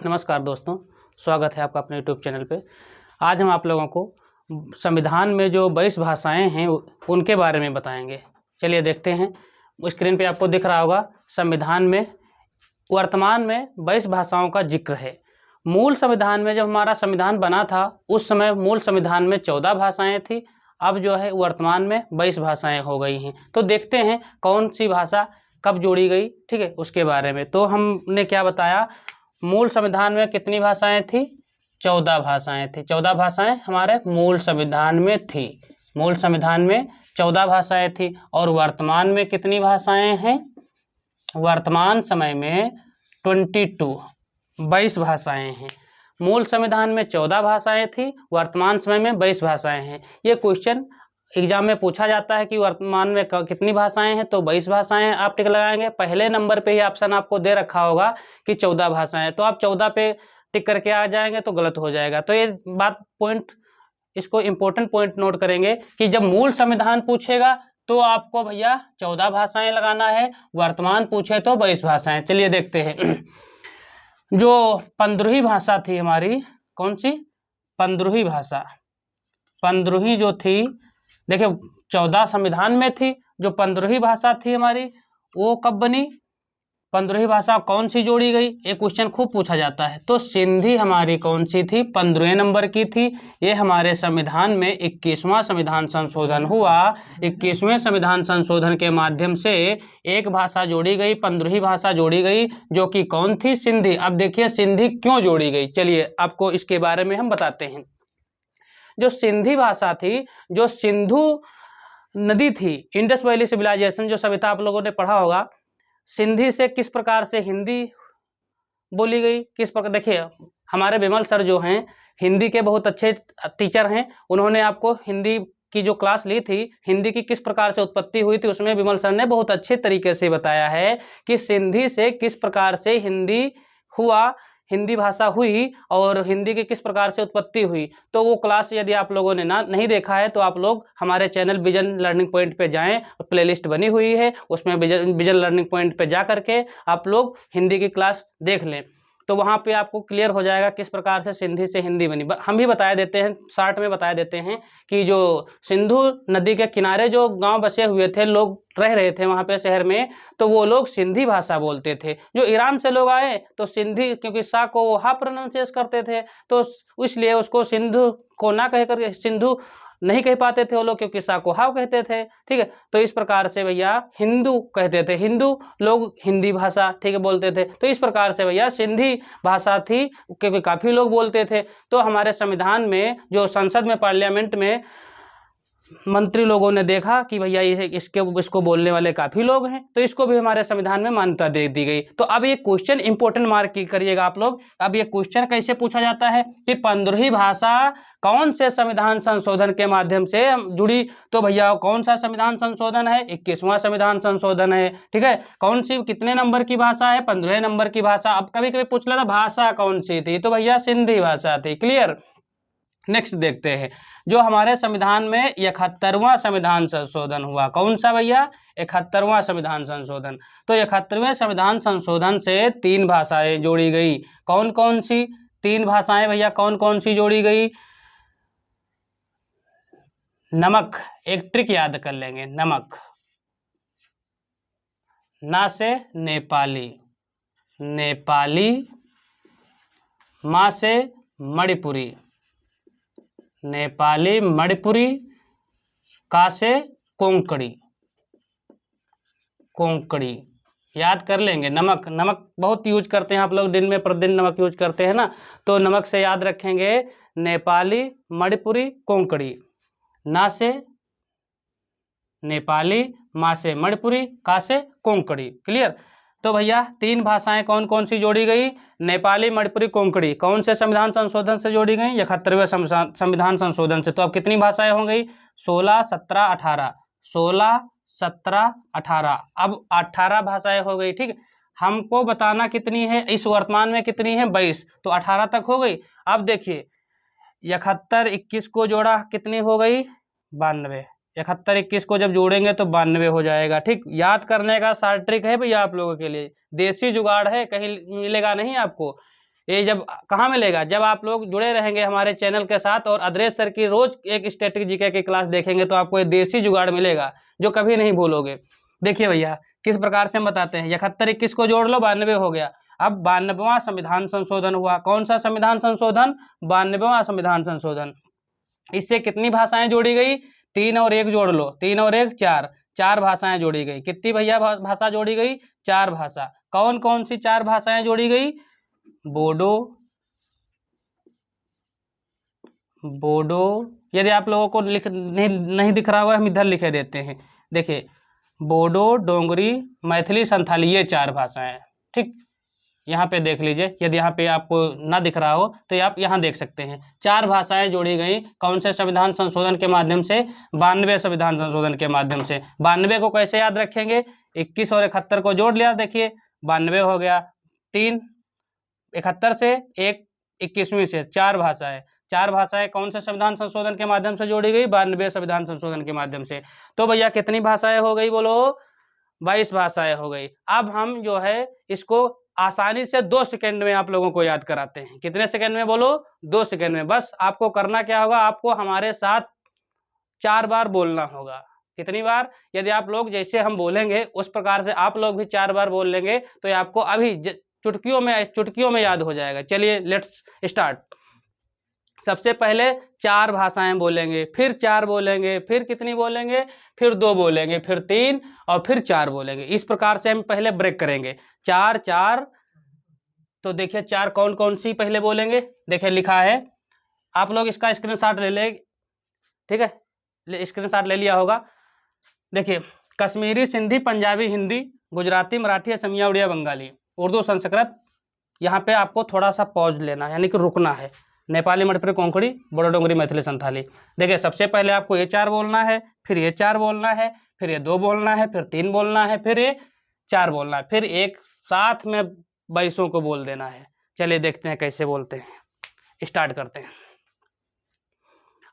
नमस्कार दोस्तों, स्वागत है आपका अपने यूट्यूब चैनल पे। आज हम आप लोगों को संविधान में जो 22 भाषाएं हैं उनके बारे में बताएंगे। चलिए देखते हैं। स्क्रीन पे आपको दिख रहा होगा, संविधान में वर्तमान में 22 भाषाओं का जिक्र है। मूल संविधान में जब हमारा संविधान बना था उस समय मूल संविधान में 14 भाषाएँ थी। अब जो है वर्तमान में 22 भाषाएँ हो गई हैं। तो देखते हैं कौन सी भाषा कब जोड़ी गई, ठीक है, उसके बारे में। तो हमने क्या बताया, मूल संविधान में कितनी भाषाएं थी? 14 भाषाएं थी। 14 भाषाएं हमारे मूल संविधान में थी। मूल संविधान में 14 भाषाएं थी। और वर्तमान में कितनी भाषाएं हैं? वर्तमान समय में 22 भाषाएं हैं। मूल संविधान में 14 भाषाएं थी, वर्तमान समय में 22 भाषाएं हैं। ये क्वेश्चन एग्जाम में पूछा जाता है कि वर्तमान में कितनी भाषाएं हैं, तो 22 भाषाएं आप टिक लगाएंगे। पहले नंबर पे ही ऑप्शन आपको दे रखा होगा कि 14 भाषाएं, तो आप 14 पे टिक करके आ जाएंगे तो गलत हो जाएगा। तो ये बात पॉइंट, इसको इम्पोर्टेंट पॉइंट नोट करेंगे कि जब मूल संविधान पूछेगा तो आपको भैया 14 भाषाएं लगाना है, वर्तमान पूछे तो 22 भाषाएं। चलिए देखते हैं। जो 15वीं भाषा थी हमारी, कौन सी? 15वीं भाषा। 15वीं जो थी, देखिए 14 संविधान में थी, जो 15वीं भाषा थी हमारी वो कब बनी? 15वीं भाषा कौन सी जोड़ी गई? एक क्वेश्चन खूब पूछा जाता है। तो सिंधी हमारी कौन सी थी? 15वें नंबर की थी। ये हमारे संविधान में 21वां संविधान संशोधन हुआ। 21वें संविधान संशोधन के माध्यम से एक भाषा जोड़ी गई, 15वीं भाषा जोड़ी गई, जो कि कौन थी? सिंधी। अब देखिए सिंधी क्यों जोड़ी गई, चलिए आपको इसके बारे में हम बताते हैं। जो सिंधी भाषा थी, जो सिंधु नदी थी, इंडस वैली सिविलाइजेशन जो सभ्यता आप लोगों ने पढ़ा होगा, सिंधी से किस प्रकार से हिंदी बोली गई, किस प्रकार। देखिए हमारे विमल सर जो हैं हिंदी के बहुत अच्छे टीचर हैं, उन्होंने आपको हिंदी की जो क्लास ली थी, हिंदी की किस प्रकार से उत्पत्ति हुई थी, उसमें विमल सर ने बहुत अच्छे तरीके से बताया है कि सिंधी से किस प्रकार से हिंदी हुआ, हिंदी भाषा हुई और हिंदी की किस प्रकार से उत्पत्ति हुई। तो वो क्लास यदि आप लोगों ने नहीं देखा है तो आप लोग हमारे चैनल विजन लर्निंग पॉइंट पे जाएं, प्लेलिस्ट बनी हुई है, उसमें विजन लर्निंग पॉइंट पे जा करके आप लोग हिंदी की क्लास देख लें। तो वहाँ पे आपको क्लियर हो जाएगा किस प्रकार से सिंधी से हिंदी बनी। हम भी बता देते हैं, शॉर्ट में बता देते हैं कि जो सिंधु नदी के किनारे जो गांव बसे हुए थे, लोग रह रहे थे वहाँ पे शहर में, तो वो लोग सिंधी भाषा बोलते थे। जो ईरान से लोग आए तो सिंधी, क्योंकि सा को वो हा प्रोनाउंसिएट करते थे, तो इसलिए उसको सिंधु को ना कह करके सिंधु नहीं कह पाते थे वो लोग, क्योंकि सा को हाव कहते थे, ठीक है। तो इस प्रकार से भैया हिंदू कहते थे, हिंदू लोग हिंदी भाषा, ठीक है, बोलते थे। तो इस प्रकार से भैया सिंधी भाषा थी, क्योंकि काफ़ी लोग बोलते थे। तो हमारे संविधान में जो संसद में, पार्लियामेंट में मंत्री लोगों ने देखा कि भैया ये इसको बोलने वाले काफ़ी लोग हैं, तो इसको भी हमारे संविधान में मान्यता दे दी गई। तो अब ये क्वेश्चन इंपॉर्टेंट मार्क करिएगा आप लोग। अब ये क्वेश्चन कैसे पूछा जाता है कि 15वीं भाषा कौन से संविधान संशोधन के माध्यम से जुड़ी? तो भैया कौन सा संविधान संशोधन है? 21वां संविधान संशोधन है, ठीक है। कौन सी, कितने नंबर की भाषा है? 15वें नंबर की भाषा। अब कभी कभी पूछ लेता भाषा कौन सी थी, तो भैया सिंधी भाषा थी। क्लियर। नेक्स्ट देखते हैं, जो हमारे संविधान में 71वां संविधान संशोधन हुआ। कौन सा भैया? 71वां संविधान संशोधन। तो 71वें संविधान संशोधन से 3 भाषाएं जोड़ी गई। कौन कौन सी 3 भाषाएं भैया, कौन कौन सी जोड़ी गई? नमक, एक ट्रिक याद कर लेंगे, नमक। ना से नेपाली, नेपाली। मा से मणिपुरी, नेपाली मणिपुरी। का से कोंकणी, कोंकणी। याद कर लेंगे। नमक, नमक बहुत यूज करते हैं आप लोग, दिन में प्रतिदिन नमक यूज करते हैं ना, तो नमक से याद रखेंगे नेपाली, मणिपुरी, कोंकणी। ना से नेपाली, मा से मणिपुरी, का से कोंकणी। क्लियर। तो भैया 3 भाषाएं कौन कौन सी जोड़ी गई? नेपाली, मणिपुरी, कोंकणी। कौन से संविधान संशोधन से जोड़ी गई? 71वें संविधान संशोधन से। तो अब कितनी भाषाएं हो गई? 16, 17, 18। 16, 17, 18। अब 18 भाषाएं हो गई, ठीक। हमको बताना कितनी है इस वर्तमान में, कितनी है? 22। तो 18 तक हो गई। अब देखिए 71, 21 को जोड़ा, कितनी हो गई? 92। 71, 21 को जब जोड़ेंगे तो 92 हो जाएगा, ठीक। याद करने का शॉर्ट ट्रिक है भैया आप लोगों के लिए, देसी जुगाड़ है, कहीं मिलेगा नहीं आपको। ये जब कहाँ मिलेगा, जब आप लोग जुड़े रहेंगे हमारे चैनल के साथ और अदरेश सर की रोज एक स्टैटिक जीके की क्लास देखेंगे तो आपको ये देसी जुगाड़ मिलेगा जो कभी नहीं भूलोगे। देखिए भैया किस प्रकार से हम बताते हैं, 71 21 को जोड़ लो 92 हो गया। अब 92वां संविधान संशोधन हुआ। कौन सा संविधान संशोधन? 92वां संविधान संशोधन। इससे कितनी भाषाएं जोड़ी गई? 3 और 1 जोड़ लो, 3 और 1 4, 4 भाषाएं जोड़ी गई। कितनी भैया भाषा जोड़ी गई? 4 भाषा। कौन कौन सी 4 भाषाएं जोड़ी गई? बोडो, बोडो, यदि आप लोगों को नहीं दिख रहा होगा हम इधर लिखे देते हैं। देखिए बोडो, डोंगरी, मैथिली, संथाली, ये 4 भाषाएं। ठीक, यहाँ पे देख लीजिए, यदि यहाँ पे आपको ना दिख रहा हो तो आप यहाँ देख सकते हैं। 4 भाषाएं जोड़ी गई। कौन से संविधान संशोधन के माध्यम से? 92 संविधान संशोधन के माध्यम से। 92 को कैसे याद रखेंगे? 21 और 71 को जोड़ लिया, देखिए 92 हो गया, 3 71 से, 1 21वीं से, 4 भाषाएं। 4 भाषाएं कौन से संविधान संशोधन के माध्यम से जोड़ी गई? 92 संविधान संशोधन के माध्यम से। तो भैया कितनी भाषाएं हो गई बोलो? 22 भाषाएं हो गई। अब हम जो है इसको आसानी से 2 सेकंड में आप लोगों को याद कराते हैं। कितने सेकंड में बोलो? 2 सेकंड में। बस आपको करना क्या होगा, आपको हमारे साथ 4 बार बोलना होगा। कितनी बार? यदि आप लोग जैसे हम बोलेंगे उस प्रकार से आप लोग भी 4 बार बोल लेंगे तो ये आपको अभी चुटकियों में याद हो जाएगा। चलिए लेट्स स्टार्ट। सबसे पहले 4 भाषाएं बोलेंगे, फिर 4 बोलेंगे, फिर कितनी बोलेंगे? फिर 2 बोलेंगे, फिर 3 और फिर 4 बोलेंगे। इस प्रकार से हम पहले ब्रेक करेंगे। 4 4, तो देखिए 4 कौन कौन सी पहले बोलेंगे? देखिए लिखा है, आप लोग इसका स्क्रीनशॉट ले लें। ठीक है, स्क्रीनशॉट ले लिया होगा। देखिए कश्मीरी, सिंधी, पंजाबी, हिंदी, गुजराती, मराठी, असमिया, उड़िया, बंगाली, उर्दू, संस्कृत। यहाँ पे आपको थोड़ा सा पॉज लेना है, यानी कि रुकना है। नेपाली, मणिपुरी, कोंकणी, बोडो, डोंगरी, मैथिली, संथाली। देखिए सबसे पहले आपको ये 4 बोलना है, फिर ये 4 बोलना है, फिर ये 2 बोलना है, फिर 3 बोलना है, फिर ये 4 बोलना है, फिर एक साथ में 22 को बोल देना है। चलिए देखते हैं कैसे बोलते हैं, स्टार्ट करते हैं।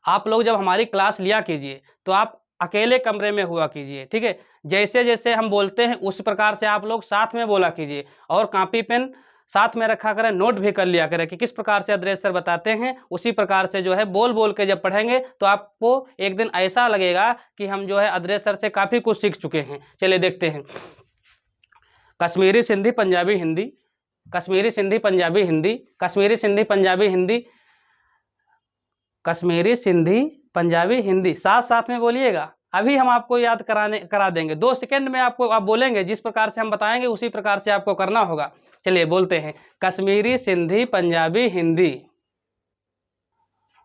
आप लोग जब हमारी क्लास लिया कीजिए तो आप अकेले कमरे में हुआ कीजिए। ठीक है, जैसे जैसे हम बोलते हैं उस प्रकार से आप लोग साथ में बोला कीजिए और कॉपी पेन साथ में रखा करें, नोट भी कर लिया करें कि किस प्रकार से अदरेश सर बताते हैं। उसी प्रकार से जो है बोल बोल के जब पढ़ेंगे तो आपको एक दिन ऐसा लगेगा कि हम जो है अदरेश सर से काफ़ी कुछ सीख चुके हैं। चलिए देखते हैं। कश्मीरी, सिंधी, पंजाबी, हिंदी, कश्मीरी, सिंधी, पंजाबी, हिंदी, कश्मीरी, सिंधी, पंजाबी, हिंदी, कश्मीरी, सिंधी, पंजाबी, हिंदी। साथ साथ में बोलिएगा। अभी हम आपको याद करा देंगे। 2 सेकंड में आप बोलेंगे, जिस प्रकार से हम बताएंगे उसी प्रकार से आपको करना होगा। चलिए बोलते हैं, कश्मीरी, सिंधी, पंजाबी, हिंदी।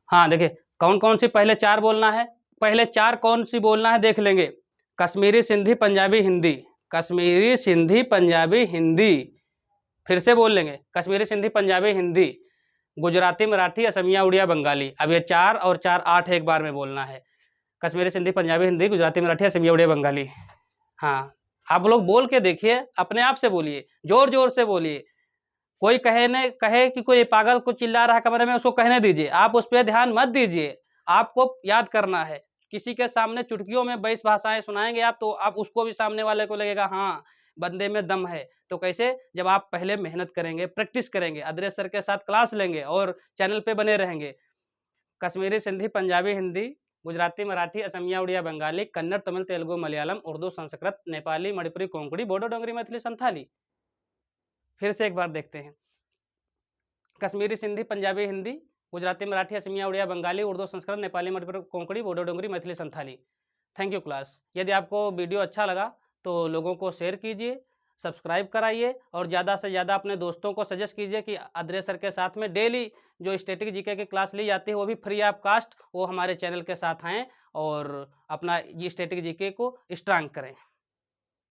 हाँ देखिए कौन कौन सी पहले 4 बोलना है, पहले 4 कौन सी बोलना है देख लेंगे। कश्मीरी, सिंधी, पंजाबी, हिंदी, कश्मीरी, सिंधी, पंजाबी, हिंदी। फिर से बोल लेंगे, कश्मीरी, सिंधी, पंजाबी, हिंदी, गुजराती, मराठी, असमिया, उड़िया, बंगाली। अब ये 4 और 4 8 एक बार में बोलना है। कश्मीरी, सिंधी, पंजाबी, हिंदी, गुजराती, मराठी, असमिया, उड़िया, बंगाली। हाँ आप लोग बोल के देखिए, अपने आप से बोलिए, जोर जोर से बोलिए। कोई कहे कि कोई पागल को चिल्ला रहा है कमरे में, उसको कहने दीजिए, आप उस पर ध्यान मत दीजिए। आपको याद करना है। किसी के सामने चुटकियों में 22 भाषाएं सुनाएंगे आप, तो आप उसको भी सामने वाले को लगेगा हाँ बंदे में दम है। तो कैसे? जब आप पहले मेहनत करेंगे, प्रैक्टिस करेंगे, अदरेश सर के साथ क्लास लेंगे और चैनल पे बने रहेंगे। कश्मीरी, सिंधी, पंजाबी, हिंदी, गुजराती, मराठी, असमिया, उड़िया, बंगाली, कन्नड़, तमिल, तेलुगु, मलयालम, उर्दू, संस्कृत, नेपाली, मणिपुरी, कोंकणी, बोडो, डोंगरी, मैथिली, संथाली। फिर से एक बार देखते हैं। Kashmiri, Sindhi, Punjabi, Hindi, Gujarati, Marathi, Assamese, Oriya, Bengali, Urdu, Sanskrit, Nepali, Manipuri, Konkani, Bodo, Dogri, Maithili, Santhali. Thank you class. यदि आपको वीडियो अच्छा लगा तो लोगों को शेयर कीजिए, सब्सक्राइब कराइए और ज़्यादा से ज़्यादा अपने दोस्तों को सजेस्ट कीजिए कि अदरेश सर के साथ में डेली जो स्टैटिक जीके की क्लास ली जाती है वो भी फ्री ऑफ कास्ट, वो हमारे चैनल के साथ आएँ और अपना ये स्टैटिक जीके को स्ट्रांग करें।